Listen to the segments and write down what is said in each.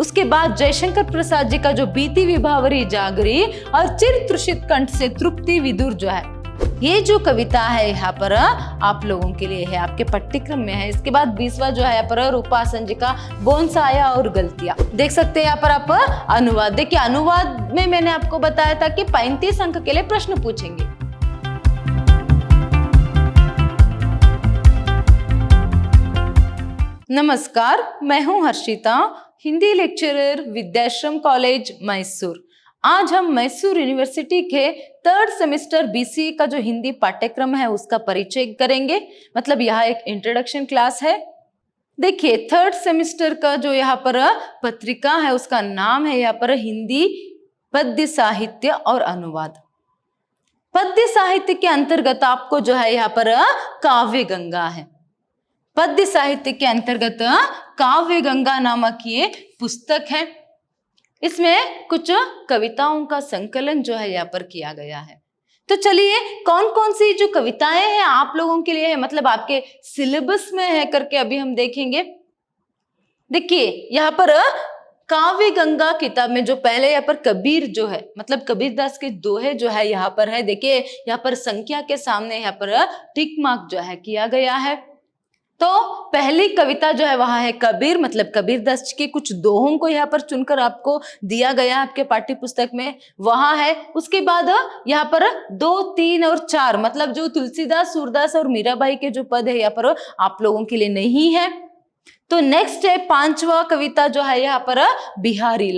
उसके बाद जयशंकर प्रसाद जी का जो बीती विभावरी जागरी और चिर तृषित कंठ से तृप्ति विदुर जो है, ये जो कविता है यहाँ पर आप लोगों के लिए है, आपके पाठ्यक्रम में है। इसके बाद 20वां जो है यहाँ पर रूपासन जी का बोनसाया और गलतियां। देख सकते हैं यहाँ पर आप अनुवाद। देखिए अनुवाद में मैंने आपको बताया था कि 35 अंक के लिए प्रश्न पूछेंगे। नमस्कार, मैं हूं हर्षिता, हिंदी लेक्चरर, विद्याश्रम कॉलेज मैसूर। आज हम मैसूर यूनिवर्सिटी के 3rd सेमेस्टर BCA का जो हिंदी पाठ्यक्रम है उसका परिचय करेंगे। मतलब यह एक इंट्रोडक्शन क्लास है। देखिए 3rd सेमेस्टर का जो यहाँ पर पत्रिका है उसका नाम है यहाँ पर हिंदी पद्य साहित्य और अनुवाद। पद्य साहित्य के अंतर्गत आपको जो है यहाँ पर काव्य गंगा है। पद्य साहित्य के अंतर्गत काव्य गंगा नामक ये पुस्तक है। इसमें कुछ कविताओं का संकलन जो है यहाँ पर किया गया है। तो चलिए कौन कौन सी जो कविताएं हैं आप लोगों के लिए है, मतलब आपके सिलेबस में है करके अभी हम देखेंगे। देखिए यहाँ पर काव्य गंगा किताब में जो पहले यहाँ पर कबीर जो है, मतलब कबीरदास के दोहे जो है यहाँ पर है। देखिए यहाँ पर संख्या के सामने यहाँ पर टिक मार्क जो है किया गया है। तो पहली कविता जो है वहां है कबीर, मतलब कबीरदास के कुछ दोहों को यहाँ पर चुनकर आपको दिया गया है आपके पाठ्य पुस्तक में, वहां है। उसके बाद यहाँ पर 2, 3 और 4 मतलब जो तुलसीदास, सूरदास और मीराबाई के जो पद है यहाँ पर आप लोगों के लिए नहीं है। तो नेक्स्ट है 5वां कविता जो है यहाँ पर बिहारी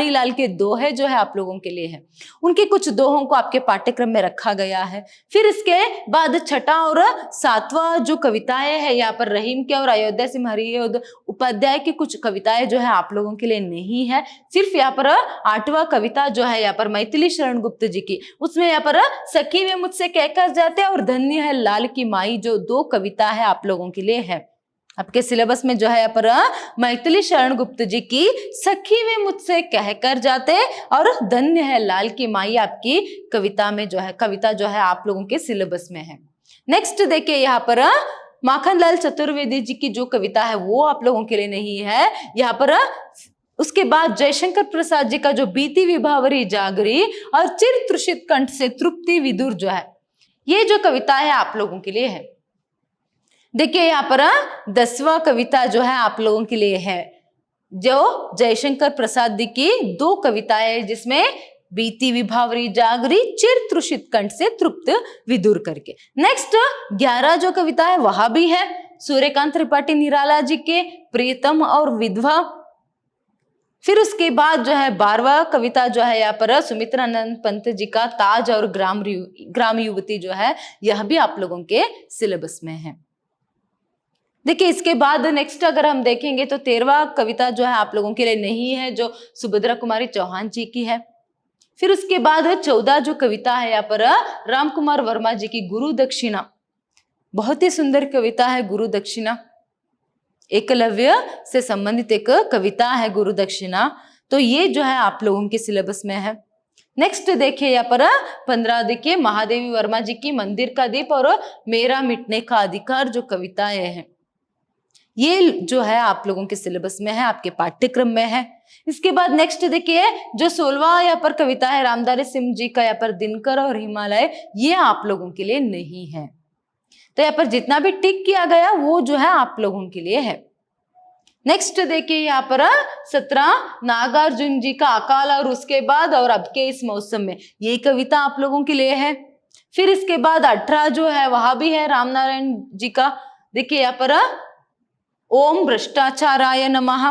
लाल के दोहे जो है आप लोगों के लिए है। उनके कुछ दोहों को आपके पाठ्यक्रम में रखा गया है। फिर इसके बाद 6ठा और 7वां जो कविताएं है यहाँ पर रहीम के और अयोध्या सिंह हरियोध उपाध्याय की कुछ कविताएं जो है आप लोगों के लिए नहीं है। सिर्फ यहाँ पर 8वां कविता जो है यहाँ पर मैथिली शरण गुप्त जी की, उसमें यहाँ पर सखी वे मुझसे कहकर जाते और धन्य है लाल की माई, जो 2 कविता है आप लोगों के लिए है। आपके सिलेबस में जो है यहाँ पर मैथिली शरण गुप्त जी की सखी वे मुझसे कहकर जाते और धन्य है लाल की माई आपकी कविता में जो है, कविता जो है आप लोगों के सिलेबस में है। नेक्स्ट देखिए यहाँ पर माखनलाल चतुर्वेदी जी की जो कविता है वो आप लोगों के लिए नहीं है यहाँ पर। उसके बाद जयशंकर प्रसाद जी का जो बीती विभावरी जागरी और चिर तृषित कंठ से तृप्ति विदुर जो है, ये जो कविता है आप लोगों के लिए है। देखिए यहाँ पर 10वां कविता जो है आप लोगों के लिए है, जो जयशंकर प्रसाद जी की 2 कविताएं जिसमें बीती विभावरी जागरी चिर तृषित कंठ से तृप्त विदुर करके। नेक्स्ट 11 जो कविता है वहां भी है सूर्यकांत त्रिपाठी निराला जी के प्रियतम और विधवा। फिर उसके बाद जो है 12वां कविता जो है यहाँ पर सुमित्रानंद पंत जी का ताज और ग्राम युवती जो है, यह भी आप लोगों के सिलेबस में है। देखिए इसके बाद नेक्स्ट अगर हम देखेंगे तो 13वां कविता जो है आप लोगों के लिए नहीं है, जो सुभद्रा कुमारी चौहान जी की है। फिर उसके बाद 14 जो कविता है यहाँ पर राम कुमार वर्मा जी की गुरु दक्षिणा, बहुत ही सुंदर कविता है गुरु दक्षिणा, एकलव्य से संबंधित एक कविता है गुरु दक्षिणा। तो ये जो है आप लोगों के सिलेबस में है। नेक्स्ट देखिए यहाँ पर 15 देखिए महादेवी वर्मा जी की मंदिर का दीप और मेरा मिटने का अधिकार जो कविताएं हैं, ये जो है आप लोगों के सिलेबस में है, आपके पाठ्यक्रम में है। इसके बाद नेक्स्ट देखिए जो 16वां यहाँ पर कविता है रामधारी सिंह जी का यहाँ पर दिनकर और हिमालय, ये आप लोगों के लिए नहीं है। तो यहाँ पर जितना भी टिक किया गया वो जो है आप लोगों के लिए है। नेक्स्ट देखिए यहाँ पर 17 नागार्जुन जी का अकाल और उसके बाद और अब के इस मौसम में, ये कविता आप लोगों के लिए है। फिर इसके बाद 18 जो है वहां भी है रामनारायण जी का। देखिए यहाँ पर ओम भ्रष्टाचाराय नमः,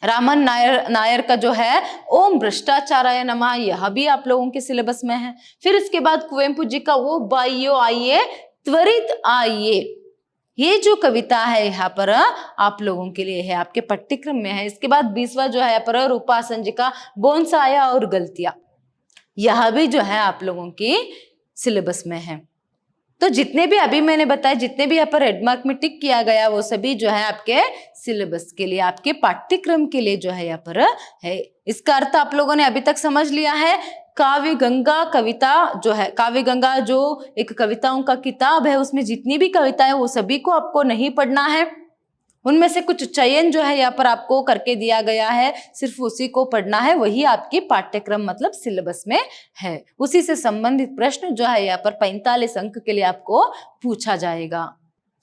रामन नायर का जो है ओम भ्रष्टाचाराय नमः, यह भी आप लोगों के सिलेबस में है। फिर इसके बाद कुवेम्पु जी का वो बाइयो आइए त्वरित आइए, ये जो कविता है यहाँ पर आप लोगों के लिए है, आपके पाठ्यक्रम में है। इसके बाद 20वां जो है यहाँ पर रूपासन जी का बोनसाया और गलतियां, यह भी जो है आप लोगों की सिलेबस में है। तो जितने भी अभी मैंने बताया, जितने भी यहाँ पर हेडमार्क में टिक किया गया वो सभी जो है आपके सिलेबस के लिए, आपके पाठ्यक्रम के लिए जो है यहाँ पर है। इसका अर्थ आप लोगों ने अभी तक समझ लिया है। काव्य गंगा कविता जो है, काव्य गंगा जो एक कविताओं का किताब है, उसमें जितनी भी कविताएं वो सभी को आपको नहीं पढ़ना है, उनमें से कुछ चयन जो है यहाँ पर आपको करके दिया गया है, सिर्फ उसी को पढ़ना है, वही आपकी पाठ्यक्रम मतलब सिलेबस में है। उसी से संबंधित प्रश्न जो है यहाँ पर 45 अंक के लिए आपको पूछा जाएगा।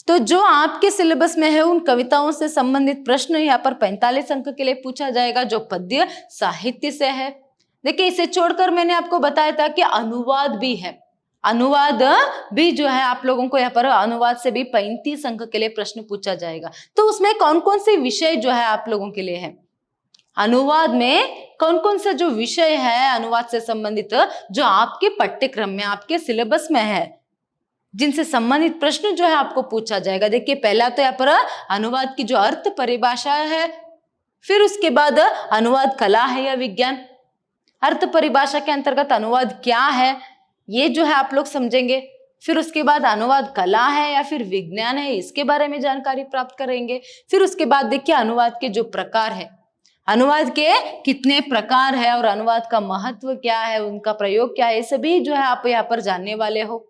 तो जो आपके सिलेबस में है उन कविताओं से संबंधित प्रश्न यहाँ पर 45 अंक के लिए पूछा जाएगा, जो पद्य साहित्य से है। देखिए, इसे छोड़कर मैंने आपको बताया था कि अनुवाद भी है। अनुवाद भी जो है आप लोगों को यहाँ पर अनुवाद से भी 35 अंक के लिए प्रश्न पूछा जाएगा। तो उसमें कौन कौन से विषय जो है आप लोगों के लिए है, अनुवाद में कौन कौन सा जो विषय है अनुवाद से संबंधित, जो आपके पाठ्यक्रम में आपके सिलेबस में है, जिनसे संबंधित प्रश्न जो है आपको पूछा जाएगा। देखिए, पहला तो यहाँ पर अनुवाद की जो अर्थ परिभाषा है, फिर उसके बाद अनुवाद कला है या विज्ञान। अर्थ परिभाषा के अंतर्गत अनुवाद क्या है ये जो है आप लोग समझेंगे। फिर उसके बाद अनुवाद कला है या फिर विज्ञान है, इसके बारे में जानकारी प्राप्त करेंगे। फिर उसके बाद देखिए अनुवाद के जो प्रकार है, अनुवाद के कितने प्रकार है और अनुवाद का महत्व क्या है, उनका प्रयोग क्या है, ये सभी जो है आप यहाँ पर जानने वाले हो।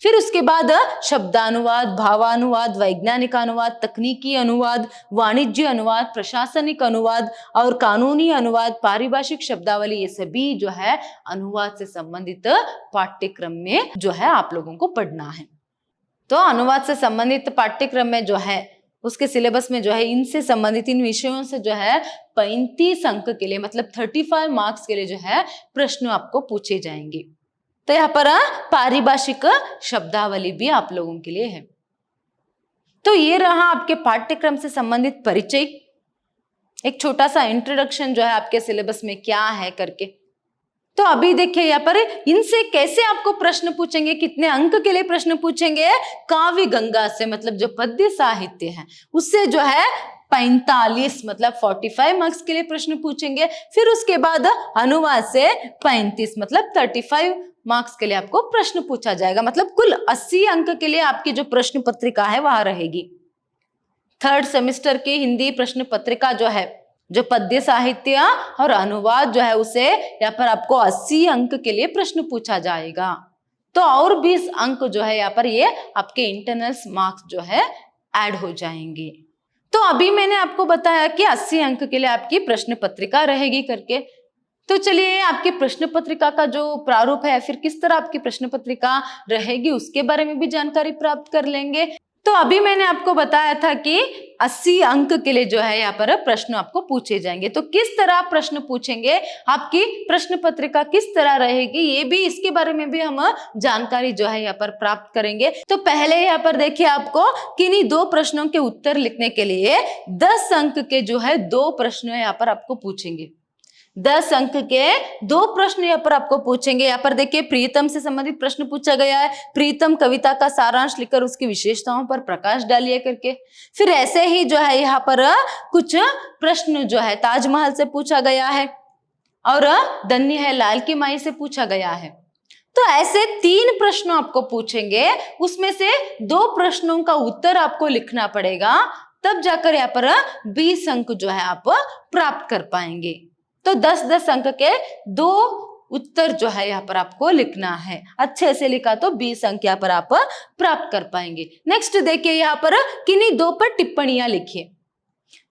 फिर उसके बाद शब्दानुवाद, भावानुवाद, वैज्ञानिक अनुवाद, तकनीकी अनुवाद, वाणिज्य अनुवाद, प्रशासनिक अनुवाद और कानूनी अनुवाद, पारिभाषिक शब्दावली, ये सभी जो है अनुवाद से संबंधित पाठ्यक्रम में जो है आप लोगों को पढ़ना है। तो अनुवाद से संबंधित पाठ्यक्रम में जो है उसके सिलेबस में जो है इनसे संबंधित इन विषयों से जो है 35 अंक के लिए मतलब 35 मार्क्स के लिए जो है प्रश्न आपको पूछे जाएंगे। तो यहाँ पर पारिभाषिक शब्दावली भी आप लोगों के लिए है। तो ये रहा आपके पाठ्यक्रम से संबंधित परिचय, एक छोटा सा इंट्रोडक्शन जो है आपके सिलेबस में क्या है करके। तो अभी देखिए यहाँ पर इनसे कैसे आपको प्रश्न पूछेंगे, कितने अंक के लिए प्रश्न पूछेंगे, काव्य गंगा से मतलब जो पद्य साहित्य है उससे जो है 45 मतलब 45 मार्क्स के लिए प्रश्न पूछेंगे। फिर उसके बाद अनुवाद से 35 मतलब 35 मार्क्स के लिए आपको प्रश्न पूछा जाएगा। मतलब कुल 80 अंक के लिए आपकी जो प्रश्न पत्रिका है वहां रहेगी। थर्ड सेमेस्टर की हिंदी प्रश्न पत्रिका जो है, जो पद्य साहित्य और अनुवाद जो है उसे यहाँ पर आपको 80 अंक के लिए प्रश्न पूछा जाएगा। तो और 20 अंक जो है यहाँ पर ये आपके इंटरनल्स मार्क्स जो है ऐड हो जाएंगे। तो अभी मैंने आपको बताया कि 80 अंक के लिए आपकी प्रश्न पत्रिका रहेगी करके। तो चलिए आपकी प्रश्न पत्रिका का जो प्रारूप है, फिर किस तरह आपकी प्रश्न पत्रिका रहेगी उसके बारे में भी जानकारी प्राप्त कर लेंगे। तो अभी मैंने आपको बताया था कि 80 अंक के लिए जो है यहाँ पर प्रश्न आपको पूछे जाएंगे। तो किस तरह प्रश्न पूछेंगे, आपकी प्रश्न पत्रिका किस तरह रहेगी, ये भी इसके बारे में भी हम जानकारी जो है यहाँ पर प्राप्त करेंगे। तो पहले यहाँ पर देखिए आपको किन्हीं 2 प्रश्नों के उत्तर लिखने के लिए 10 अंक के जो है 2 प्रश्न यहाँ पर आपको पूछेंगे। 10 अंक के 2 प्रश्न यहाँ पर आपको पूछेंगे। यहाँ पर देखिए प्रीतम से संबंधित प्रश्न पूछा गया है, प्रीतम कविता का सारांश लिखकर उसकी विशेषताओं पर प्रकाश डालिए करके। फिर ऐसे ही जो है यहाँ पर कुछ प्रश्न जो है ताजमहल से पूछा गया है और धन्य है लाल की माई से पूछा गया है। तो ऐसे 3 प्रश्न आपको पूछेंगे, उसमें से 2 प्रश्नों का उत्तर आपको लिखना पड़ेगा, तब जाकर यहाँ पर 20 अंक जो है आप प्राप्त कर पाएंगे। तो 10-10 अंक के 2 उत्तर जो है यहाँ पर आपको लिखना है। अच्छे से लिखा तो 20 अंक यहाँ पर आप प्राप्त कर पाएंगे। नेक्स्ट देखिए यहाँ पर किन्हीं 2 पर टिप्पणियां लिखिए।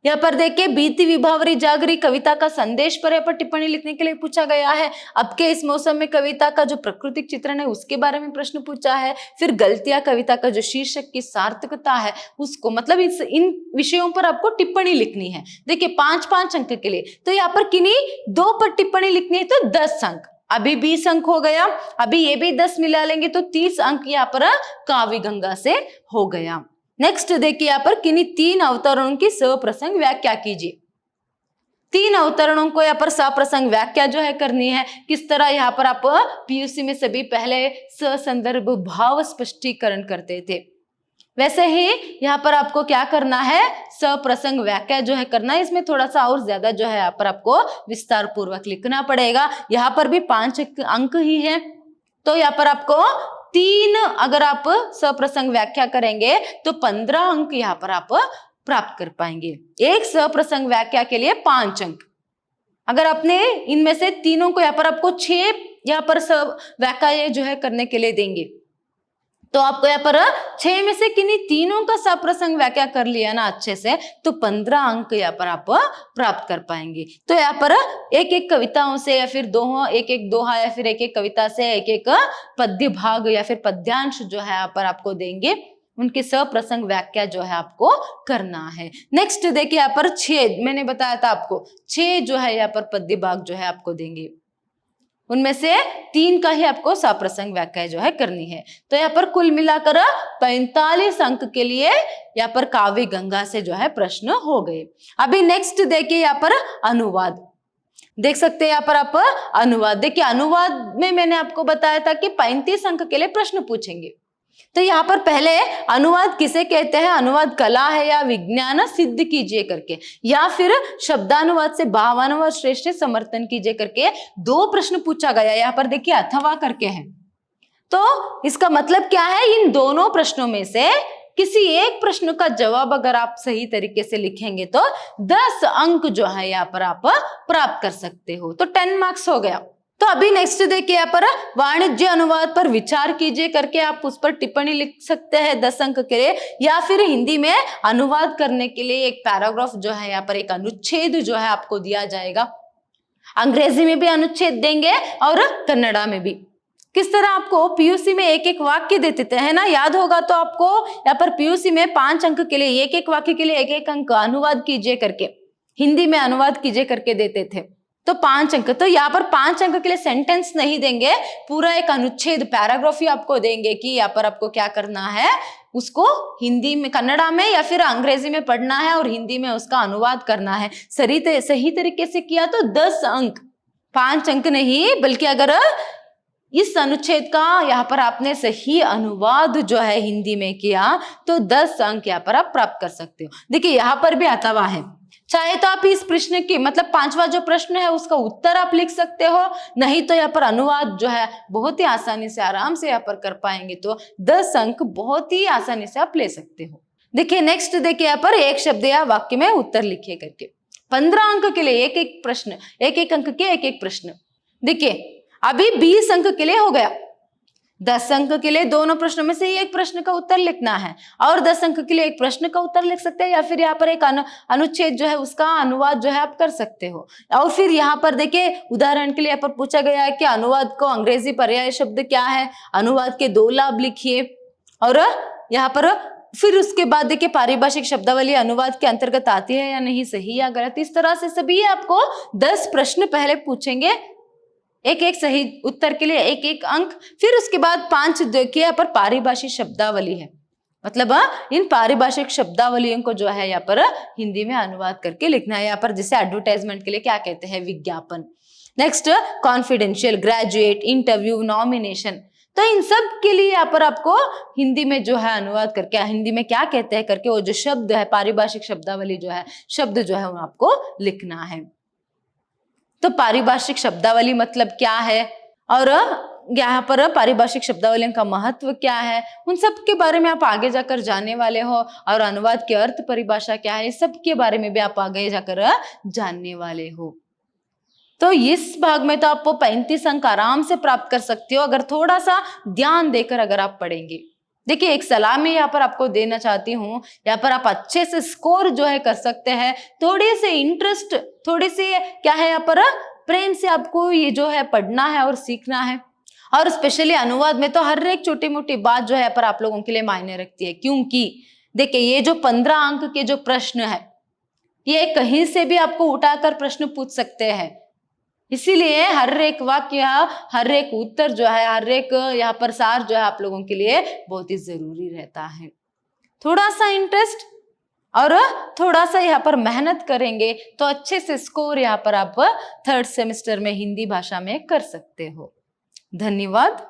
यहाँ पर देखिए बीती विभावरी जागरी कविता का संदेश पर यहाँ पर टिप्पणी लिखने के लिए पूछा गया है। अब के इस मौसम में कविता का जो प्राकृतिक चित्रण है उसके बारे में प्रश्न पूछा है। फिर गलतियां कविता का जो शीर्षक की सार्थकता है उसको मतलब इन विषयों पर आपको टिप्पणी लिखनी है। देखिए 5-5 अंक के लिए, तो यहाँ पर किन्हीं 2 पर टिप्पणी लिखनी है तो 10 अंक, अभी 20 अंक हो गया। अभी ये भी 10 मिला लेंगे तो 30 अंक यहाँ पर काव्य गंगा से हो गया। नेक्स्ट देखिए यहाँ पर किन्हीं 3 अवतरणों की सप्रसंग व्याख्या कीजिए। 3 अवतरणों को यहाँ पर सप्रसंग व्याख्या जो है करनी है। किस तरह यहाँ पर आप पीयूसी में सभी पहले ससंदर्भ भाव स्पष्टीकरण करते थे, वैसे ही यहाँ पर आपको क्या करना है, सप्रसंग व्याख्या जो है करना है। इसमें थोड़ा सा और ज्यादा जो है यहाँ पर आपको विस्तार पूर्वक लिखना पड़ेगा। यहाँ पर भी 5 अंक ही है, तो यहाँ पर आपको 3 अगर आप सप्रसंग व्याख्या करेंगे तो 15 अंक यहाँ पर आप प्राप्त कर पाएंगे। एक सप्रसंग व्याख्या के लिए 5 अंक। अगर आपने इनमें से तीनों को यहाँ पर आपको 6 यहाँ पर व्याख्या जो है करने के लिए देंगे तो आपको यहाँ पर 6 में से किन्हीं तीनों का सप्रसंग व्याख्या कर लिया ना अच्छे से, तो 15 अंक यहाँ पर आप प्राप्त कर पाएंगे। तो यहाँ पर एक एक कविताओं से या फिर दोहा, एक एक दोहा या फिर एक एक कविता से एक एक पद्य भाग या फिर पद्यांश जो है यहाँ पर आपको देंगे, उनके सप्रसंग व्याख्या जो है आपको करना है। नेक्स्ट देखिए यहाँ पर 6, मैंने बताया था आपको 6 जो है यहाँ पर पद्य भाग जो है आपको देंगे, उनमें से 3 का ही आपको सप्रसंग व्याख्या जो है करनी है। तो यहाँ पर कुल मिलाकर 45 अंक के लिए यहाँ पर काव्य गंगा से जो है प्रश्न हो गए। अभी नेक्स्ट देखिए यहाँ पर अनुवाद, देख सकते हैं यहाँ पर आप अनुवाद। देखिए अनुवाद में मैंने आपको बताया था कि 35 अंक के लिए प्रश्न पूछेंगे। तो यहाँ पर पहले अनुवाद किसे कहते हैं, अनुवाद कला है या विज्ञान, सिद्ध कीजिए करके, या फिर शब्दानुवाद से भावानुवाद श्रेष्ठ समर्थन कीजिए करके 2 प्रश्न पूछा गया। यहाँ पर देखिए अथवा करके है, तो इसका मतलब क्या है, इन दोनों प्रश्नों में से किसी एक प्रश्न का जवाब अगर आप सही तरीके से लिखेंगे तो 10 अंक जो है यहाँ पर आप प्राप्त कर सकते हो, तो 10 मार्क्स हो गया। तो अभी नेक्स्ट देखिए यहाँ पर वाणिज्य अनुवाद पर विचार कीजिए करके आप उस पर टिप्पणी लिख सकते हैं 10 अंक के लिए, या फिर हिंदी में अनुवाद करने के लिए एक पैराग्राफ जो है यहाँ पर एक अनुच्छेद जो है आपको दिया जाएगा। अंग्रेजी में भी अनुच्छेद देंगे और कन्नड़ा में भी। किस तरह आपको पीयूसी में एक एक वाक्य दे देते हैं ना, याद होगा तो आपको यहाँ पर पीयूसी में 5 अंक के लिए एक एक वाक्य के लिए एक एक अंक अनुवाद कीजिए करके, हिंदी में अनुवाद कीजिए करके देते थे, तो 5 अंक। तो यहाँ पर 5 अंक के लिए सेंटेंस नहीं देंगे, पूरा एक अनुच्छेद पैराग्राफ ही आपको देंगे कि यहाँ पर आपको क्या करना है, उसको हिंदी में, कन्नड़ा में या फिर अंग्रेजी में पढ़ना है और हिंदी में उसका अनुवाद करना है। सही तरीके से किया तो 10 अंक, 5 अंक नहीं, बल्कि अगर इस अनुच्छेद का यहाँ पर आपने सही अनुवाद जो है हिंदी में किया तो 10 अंक यहाँ पर आप प्राप्त कर सकते हो। देखिए यहाँ पर भी अथवा है, चाहे तो आप इस प्रश्न की मतलब 5वां जो प्रश्न है उसका उत्तर आप लिख सकते हो, नहीं तो यहाँ पर अनुवाद जो है बहुत ही आसानी से आराम से यहाँ पर कर पाएंगे, तो 10 अंक बहुत ही आसानी से आप ले सकते हो। देखिए नेक्स्ट देखिए यहाँ पर एक शब्द या वाक्य में उत्तर लिखिए करके, 15 अंक के लिए एक एक प्रश्न, एक एक अंक के एक एक प्रश्न। देखिए अभी 20 अंक के लिए हो गया, 10 अंक के लिए दोनों प्रश्नों में से एक प्रश्न का उत्तर लिखना है, और 10 अंक के लिए एक प्रश्न का उत्तर लिख सकते हैं, या फिर यहाँ पर एक अनुच्छेद जो है उसका अनुवाद जो है आप कर सकते हो। और फिर यहाँ पर देखिए उदाहरण के लिए यहाँ पर पूछा गया है कि अनुवाद को अंग्रेजी पर्याय शब्द क्या है, अनुवाद के 2 लाभ लिखिए, और यहाँ पर फिर उसके बाद देखिए पारिभाषिक शब्दावली अनुवाद के अंतर्गत आती है या नहीं, सही या गलत। इस तरह से सभी आपको 10 प्रश्न पहले पूछेंगे, एक एक सही उत्तर के लिए एक एक अंक, फिर उसके बाद 5 देखिए यहाँ पर पारिभाषिक शब्दावली है, मतलब इन पारिभाषिक शब्दावलियों को जो है यहाँ पर हिंदी में अनुवाद करके लिखना है। यहाँ पर जैसे एडवर्टाइजमेंट के लिए क्या कहते हैं, विज्ञापन। Next confidential, graduate, interview, nomination, तो इन सब के लिए यहाँ पर आपको हिंदी में जो है अनुवाद करके हिंदी में क्या कहते हैं करके वो जो शब्द है पारिभाषिक शब्दावली जो है शब्द जो है वो आपको लिखना है। तो पारिभाषिक शब्दावली मतलब क्या है और यहाँ पर पारिभाषिक शब्दावलियों का महत्व क्या है, उन सब के बारे में आप आगे जाकर जानने वाले हो, और अनुवाद की अर्थ परिभाषा क्या है, इस सब के बारे में भी आप आगे जाकर जानने वाले हो। तो इस भाग में तो आपको 35 अंक आराम से प्राप्त कर सकते हो अगर थोड़ा सा ध्यान देकर अगर आप पढ़ेंगे। देखिए एक सलाह मैं यहाँ पर आपको देना चाहती हूँ, यहाँ पर आप अच्छे से स्कोर जो है कर सकते हैं, थोड़े से इंटरेस्ट, थोड़ी सी क्या है यहाँ पर प्रेम से आपको ये जो है पढ़ना है और सीखना है। और स्पेशली अनुवाद में तो हर एक छोटी मोटी बात जो है पर आप लोगों के लिए मायने रखती है, क्योंकि देखिए ये जो 15 अंक के जो प्रश्न है ये कहीं से भी आपको उठाकर प्रश्न पूछ सकते हैं, इसीलिए हर एक वाक्य, हर एक उत्तर जो है, हर एक यहाँ पर सार जो है आप लोगों के लिए बहुत ही जरूरी रहता है। थोड़ा सा इंटरेस्ट और थोड़ा सा यहाँ पर मेहनत करेंगे तो अच्छे से स्कोर यहाँ पर आप 3rd सेमेस्टर में हिंदी भाषा में कर सकते हो। धन्यवाद।